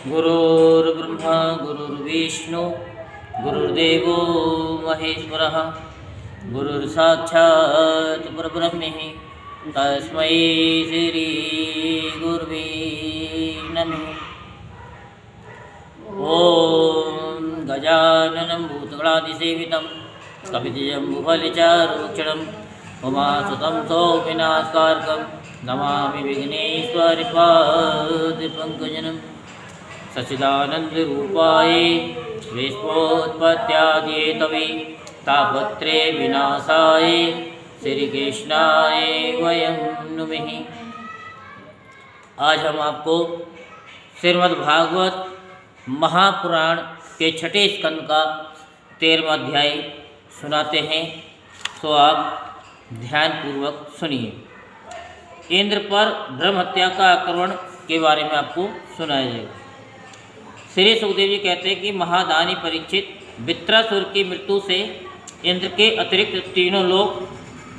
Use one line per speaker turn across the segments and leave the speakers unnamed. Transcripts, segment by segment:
गुरुर्ब्रह्मा गुरुर्विष्णु गुरुर्देवो महेश्वरः गुरुर्साक्षात् परब्रह्म तस्मै श्री गुरुवे नमः। ओम गजाननं भूतगणाधिसेवितं कपितजम्बुफलचारुक्षणं उमासुतं सौविनाशकारकं नमामि विघ्नेश्वरपादपङ्कजं सच्चिदानन्दरूपाय विश्वोत्पत्त्यादिहेतवे तापत्रे विनाशाय श्रीकृष्णाय वयं नुमः। आज हम आपको श्रीमद्भागवत महापुराण के छठे स्कंद का 13वां अध्याय सुनाते हैं, तो आप ध्यानपूर्वक सुनिए। इंद्र पर ब्रह्म हत्या का आक्रमण के बारे में आपको सुनाया जाएगा। श्री सुखदेव जी कहते हैं कि महादानी परीक्षित वृत्रासुर की मृत्यु से इंद्र के अतिरिक्त तीनों लोक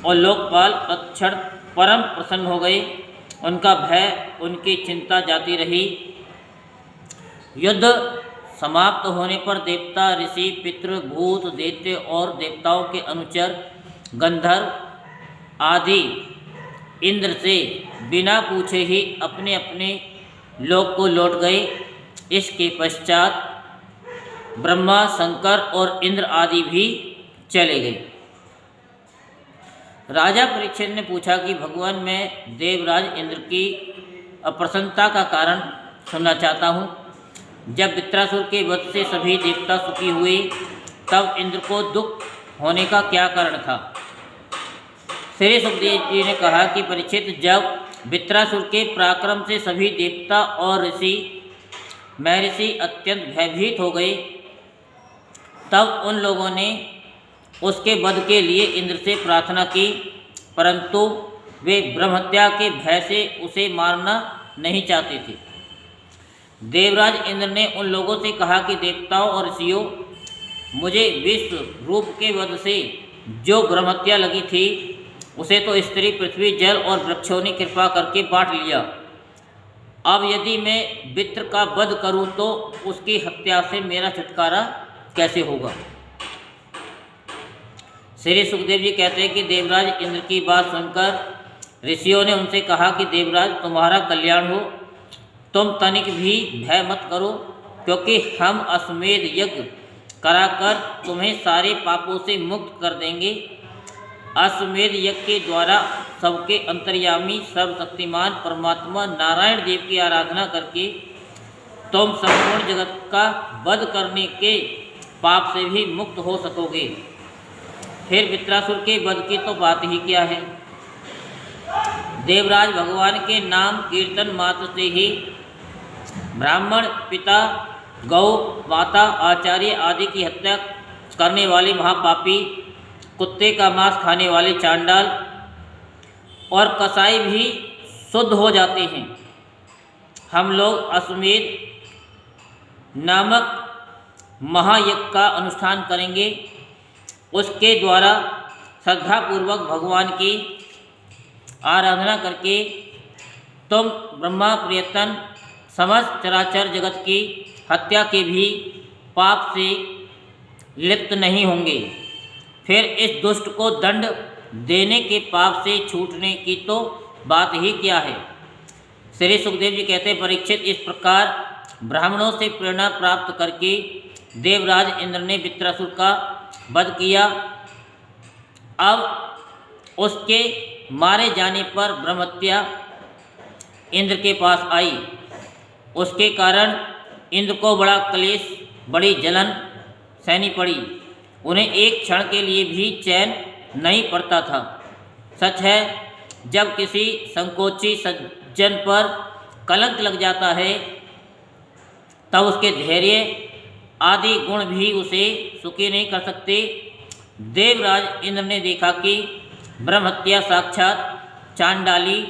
और लोकपाल तत्क्षण परम प्रसन्न हो गए। उनका भय, उनकी चिंता जाती रही। युद्ध समाप्त होने पर देवता, ऋषि, पितृ, भूत, दैत्य और देवताओं के अनुचर गंधर्व आदि इंद्र से बिना पूछे ही अपने अपने लोक को लौट गए। इसके पश्चात ब्रह्मा, शंकर और इंद्र आदि भी चले गए। राजा परीक्षित ने पूछा कि भगवान, मैं देवराज इंद्र की अप्रसन्नता का कारण सुनना चाहता हूँ। जब वृत्रासुर के वध से सभी देवता सुखी हुए, तब इंद्र को दुख होने का क्या कारण था? श्री सुखदेव जी ने कहा कि परीक्षित, जब वृत्रासुर के पराक्रम से सभी देवता और महर्षि अत्यंत भयभीत हो गए, तब उन लोगों ने उसके वध के लिए इंद्र से प्रार्थना की, परंतु वे ब्रह्महत्या के भय से उसे मारना नहीं चाहते थे। देवराज इंद्र ने उन लोगों से कहा कि देवताओं और ऋषियों, मुझे विश्व रूप के वध से जो ब्रह्महत्या लगी थी, उसे तो स्त्री, पृथ्वी, जल और वृक्षों ने कृपा करके बांट लिया। अब यदि मैं वृत्र का वध करूं तो उसकी हत्या से मेरा छुटकारा कैसे होगा? श्री सुखदेव जी कहते हैं कि देवराज इंद्र की बात सुनकर ऋषियों ने उनसे कहा कि देवराज, तुम्हारा कल्याण हो। तुम तनिक भी भय मत करो, क्योंकि हम अश्वमेध यज्ञ कराकर तुम्हें सारे पापों से मुक्त कर देंगे। अश्वमेध यज्ञ के द्वारा सबके अंतर्यामी सर्वशक्तिमान परमात्मा नारायण देव की आराधना करके तुम संपूर्ण जगत का वध करने के पाप से भी मुक्त हो सकोगे। फिर वृत्रासुर के वध की तो बात ही क्या है। देवराज, भगवान के नाम कीर्तन मात्र से ही ब्राह्मण, पिता, गौ माता, आचार्य आदि की हत्या करने वाले महापापी, कुत्ते का मांस खाने वाले चांडाल और कसाई भी शुद्ध हो जाते हैं। हम लोग अश्वमेध नामक महायज्ञ का अनुष्ठान करेंगे। उसके द्वारा श्रद्धापूर्वक भगवान की आराधना करके तुम ब्रह्मा प्रियतन समस्त चराचर जगत की हत्या के भी पाप से लिप्त नहीं होंगे। फिर इस दुष्ट को दंड देने के पाप से छूटने की तो बात ही क्या है। श्री सुखदेव जी कहते हैं, परीक्षित, इस प्रकार ब्राह्मणों से प्रेरणा प्राप्त करके देवराज इंद्र ने वृत्रासुर का वध किया। अब उसके मारे जाने पर ब्रह्महत्या इंद्र के पास आई। उसके कारण इंद्र को बड़ा क्लेश, बड़ी जलन सहनी पड़ी। उन्हें एक क्षण के लिए भी चैन नहीं पड़ता था। सच है, जब किसी संकोची सज्जन पर कलंक लग जाता है, तब उसके धैर्य आदि गुण भी उसे सुखी नहीं कर सकते। देवराज इंद्र ने देखा कि ब्रह्महत्या साक्षात चांडाली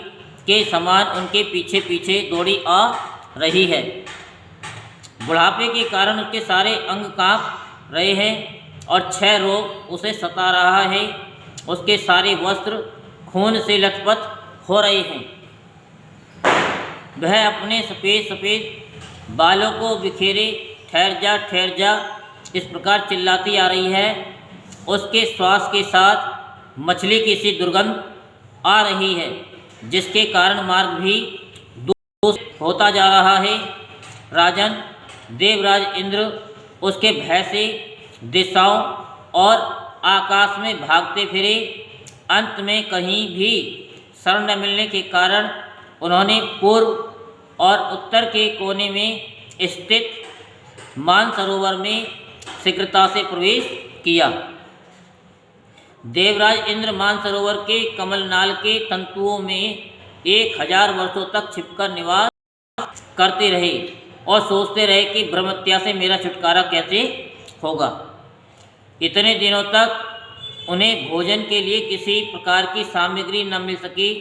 के समान उनके पीछे पीछे दौड़ी आ रही है। बुढ़ापे के कारण उसके सारे अंग कांप रहे हैं और 6 रोग उसे सता रहा है। उसके सारे वस्त्र खून से लथपथ हो रहे हैं। वह अपने सफ़ेद सफ़ेद बालों को बिखेरे ठहर जा इस प्रकार चिल्लाती आ रही है। उसके श्वास के साथ मछली की सी दुर्गंध आ रही है, जिसके कारण मार्ग भी दूषित होता जा रहा है। राजन, देवराज इंद्र उसके भय से दिशाओं और आकाश में भागते फिरे। अंत में कहीं भी शरण न मिलने के कारण उन्होंने पूर्व और उत्तर के कोने में स्थित मानसरोवर में शीघ्रता से प्रवेश किया। देवराज इंद्र मानसरोवर के कमलनाल के तंतुओं में 1000 वर्षों तक छिपकर निवास करते रहे और सोचते रहे कि ब्रह्मत्या से मेरा छुटकारा कैसे होगा। इतने दिनों तक उन्हें भोजन के लिए किसी प्रकार की सामग्री न मिल सकी,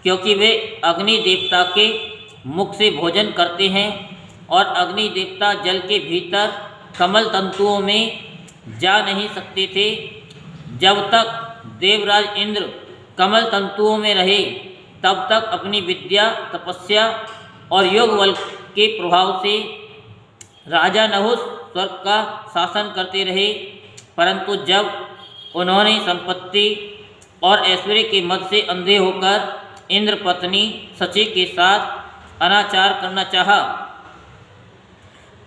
क्योंकि वे अग्नि देवता के मुख से भोजन करते हैं और अग्नि देवता जल के भीतर कमल तंतुओं में जा नहीं सकते थे। जब तक देवराज इंद्र कमल तंतुओं में रहे, तब तक अपनी विद्या, तपस्या और योग बल के प्रभाव से राजा नहुस स्वर्ग का शासन करते रहे। परंतु जब उन्होंने संपत्ति और ऐश्वर्य के मद से अंधे होकर इंद्र पत्नी शची के साथ अनाचार करना चाहा,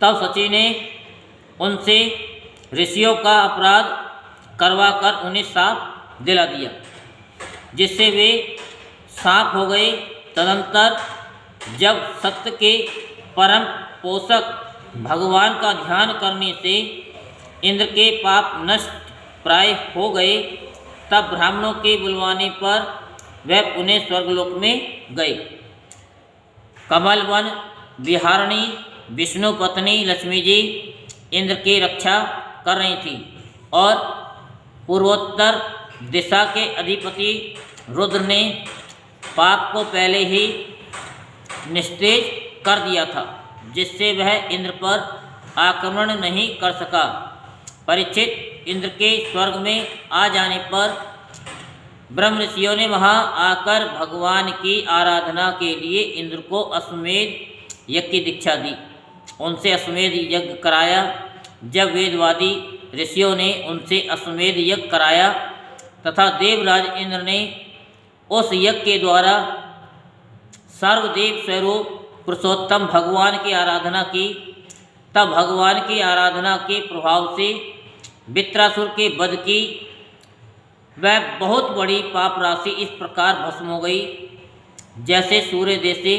तब शची ने उनसे ऋषियों का अपराध करवाकर उन्हें शाप दिला दिया, जिससे वे शाप हो गए। तदंतर जब सत्य के परम पोषक भगवान का ध्यान करने से इंद्र के पाप नष्ट प्राय हो गए, तब ब्राह्मणों के बुलवाने पर वह पुनः स्वर्गलोक में गए। कमल वन विहारिणी विष्णु पत्नी लक्ष्मी जी इंद्र की रक्षा कर रही थी और पूर्वोत्तर दिशा के अधिपति रुद्र ने पाप को पहले ही निस्तेज कर दिया था, जिससे वह इंद्र पर आक्रमण नहीं कर सका। परीक्षित, इंद्र के स्वर्ग में आ जाने पर ब्रह्म ऋषियों ने वहाँ आकर भगवान की आराधना के लिए इंद्र को अश्वमेध यज्ञ की दीक्षा दी, उनसे अश्वमेध यज्ञ कराया। जब वेदवादी ऋषियों ने उनसे अश्वमेध यज्ञ कराया तथा देवराज इंद्र ने उस यज्ञ के द्वारा सर्वदेव स्वरूप पुरुषोत्तम भगवान की आराधना की, तब भगवान की आराधना के प्रभाव से वित्रासुर के वध की वह बहुत बड़ी पाप राशि इस प्रकार भस्म हो गई, जैसे सूर्य देश से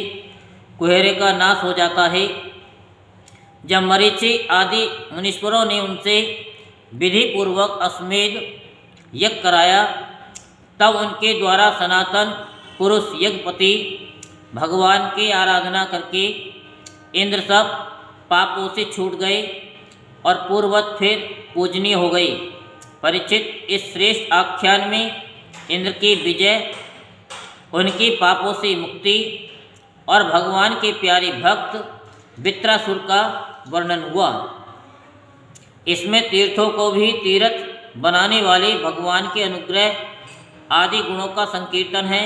कुहरे का नाश हो जाता है। जब मरीचि आदि मुनीश्वरों ने उनसे विधि पूर्वक अश्वमेध यज्ञ कराया, तब उनके द्वारा सनातन पुरुष यज्ञपति भगवान की आराधना करके इंद्र सब पापों से छूट गए और पूर्ववत फिर पूजनीय हो गए। परीक्षित, इस श्रेष्ठ आख्यान में इंद्र की विजय, उनकी पापों से मुक्ति और भगवान के प्यारे भक्त वित्रासुर का वर्णन हुआ। इसमें तीर्थों को भी तीर्थ बनाने वाले भगवान के अनुग्रह आदि गुणों का संकीर्तन है।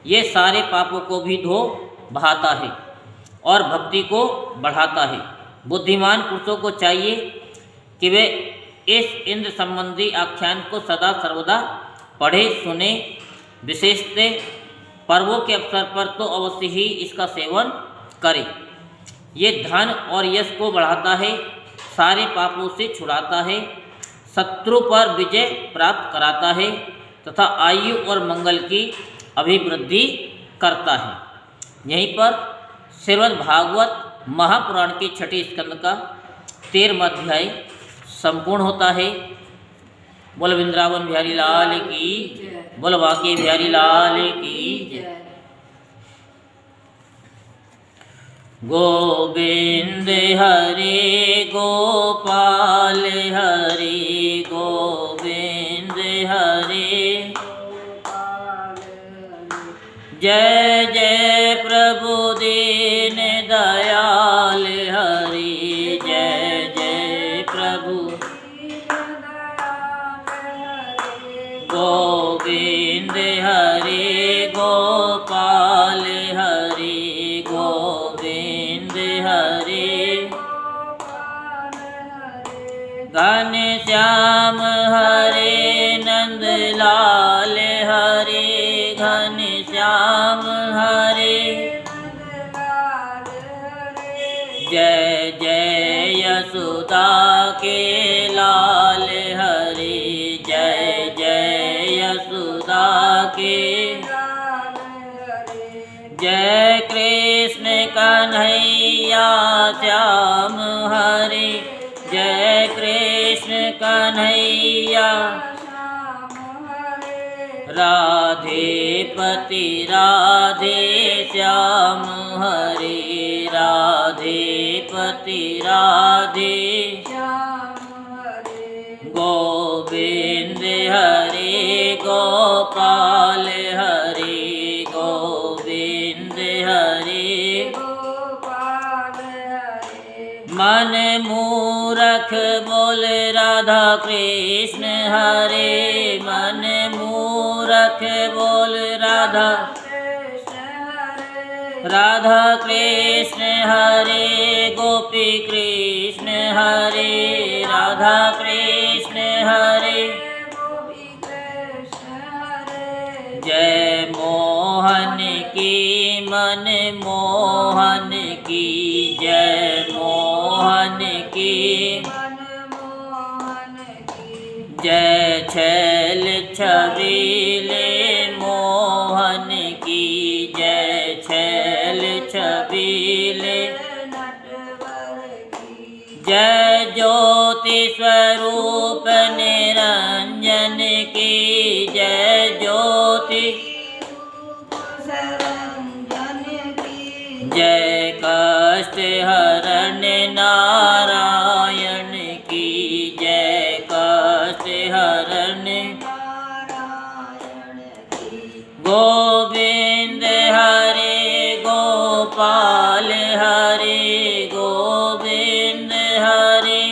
ये सारे पापों को भी धो बहाता है और भक्ति को बढ़ाता है। बुद्धिमान पुरुषों को चाहिए कि वे इस इंद्र संबंधी आख्यान को सदा सर्वदा पढ़े सुने। विशेषतः पर्वों के अवसर पर तो अवश्य ही इसका सेवन करें। ये धन और यश को बढ़ाता है, सारे पापों से छुड़ाता है, शत्रु पर विजय प्राप्त कराता है तथा आयु और मंगल की अभिवृद्धि करता है। यहीं पर श्रीमद् भागवत महापुराण के छठे स्कंद का 13वां अध्याय संपूर्ण होता है। बोल वृंदावन बिहारी लाल की, बोल बांके बिहारी लाल की। गोविंद हरे गोपाल हरे गोविंद हरे, जय जय प्रभु दीन दयाल हरि, जय जय प्रभु गोविंद हरे गोपाल हरि गोविंद हरि। घन श्याम हरे नंद लाल हरे घन श्याम हरे जय जय यशोदा के लाल हरे जय जय यशोदा के जय कृष्ण कन्हैया श्याम हरे जय कृष्ण कन्हैया राधे पति राधे श्याम हरे राधे पति राधे गोविंद हरे गोपाल हरे गोविंद हरे मन मूरख बोल राधा कृष्ण हरे मन मूरख बोल राधा राधा कृष्ण हरे गोपी कृष्ण हरे राधा कृष्ण हरे जय मोहन की मन मोहन की जय मोहन की जय छैल छबीले मोहन की जय छैल छबीले जय ज्योति स्वरूप निरंजन की जय ज्योति जय कष्ट हरण नारायण की जय कष्ट हरण गोविंद हरे गोपाल हरे गोविंद हरे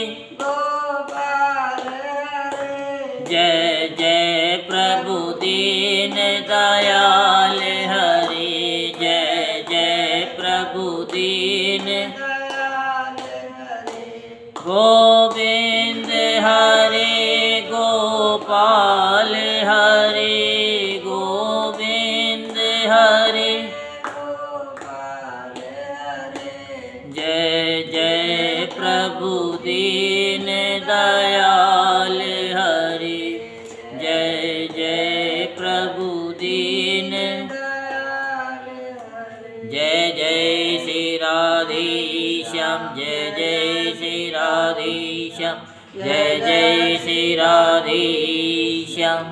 जय जय प्रभु दीन दयाल हरे जय जय प्रभु दीन गोविंद हरे गोपाल हरे गोविंद हरे जय जय प्रभु दीन दयाल हरे जय जय प्रभु दीन जय जय श्री राधेश्याम जय जय श्री राधेश्याम जय जय श्री राधेश्याम।